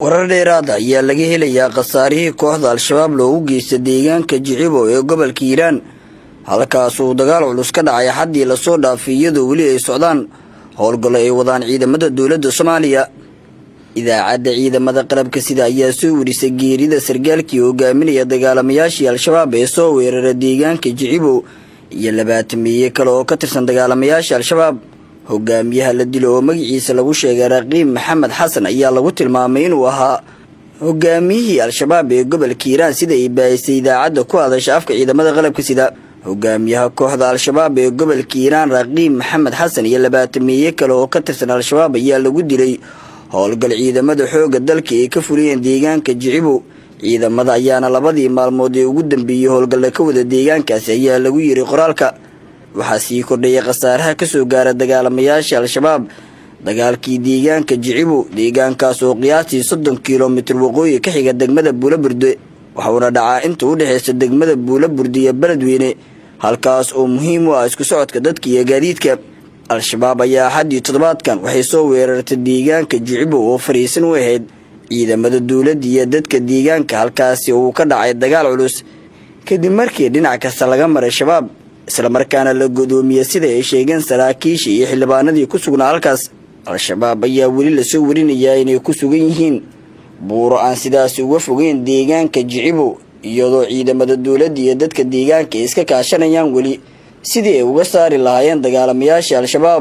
Warar dheeraad ah ayaa laga helayaa khasaarihii kooxda Al-Shabaab loogu geystay deegaanka Jicibo ee gobolka Hiiraan halkaas oo dagaal culus ka dhacay xaddii la soo dhaafay iyadoo weli ay socdaan howlgallo ay wadaan ciidamada dowladda Soomaaliya. Idaacadda ciidamada qalabka sida ayaa soo warisay geerida sargaalkii hogaaminaya dagaalamayaashii Al-Shabaab ee soo weeraray deegaanka Jicibo iyo 20 kale oo ka tirsan dagaalamayaasha Al-Shabaab. hogaamiyaha la dilo oo magaciisa lagu sheegay Raqiib Maxamed Xasan ayaa lagu tilmaamay inuu ahaa hogaamiyihii Al-Shabaab ee gobolka Hiiraan sida ay baahisay idaacadda ku hadasha afka ciidamada qalabka sida. hogaamiyaha kooxda Al-Shabaab ee gobolka Hiiraan Raqiib Maxamed Xasan iyo 20 kale oo ka tirsan Al-Shabaab ayaa lagu dilay howlgal ciidamada xoogga dalka ee ka fuliyeen deegaanka Jicibo. ciidamada ayaana labadii maalmood ee ugu dambeeyay howlgalla ka wada deegaankaasi ayaa lagu yiri qoraalka. waxaa sii kordhayay khasaaraha ka soo gaara dagaalamayaasha Al-Shabaab dagaalkii deegaanka Jicibo deegaankaas oo qiyaastii 30 kiiloomitir waqooyi ka xiga degmada Buulaburde waxaana dhacaa inta u dhaxaysa degmada Buulaburde iyo Beledweyne halkaas oo muhiim u ah isku socodka dadka iyo gaadiidka. Al-Shabaab ayaa xaddii toddobaadkan waxay soo weerartay deegaanka Jicibo oo fariisin u ahayd ciidamada dowladda iyo dadka deegaanka halkaas oo ka dhacay dagaal culus kadib markii dhinac kasta laga maray Shabaab isla markaana la godoomiyay sida ay sheegeen saraakiisha iyo xildhibaanadii ku sugnaa halkaas. Al-Shabaab ayaa weli la soo warinayaa inay ku sugan yihiin buuro aan sidaas uga fogeyn deegaanka Jicibo iyadoo ciidamada dowladda iyo dadka deegaanka iska kaashanayaan weli sidii ay uga saari lahaayeen dagaalamayaasha Al-Shabaab.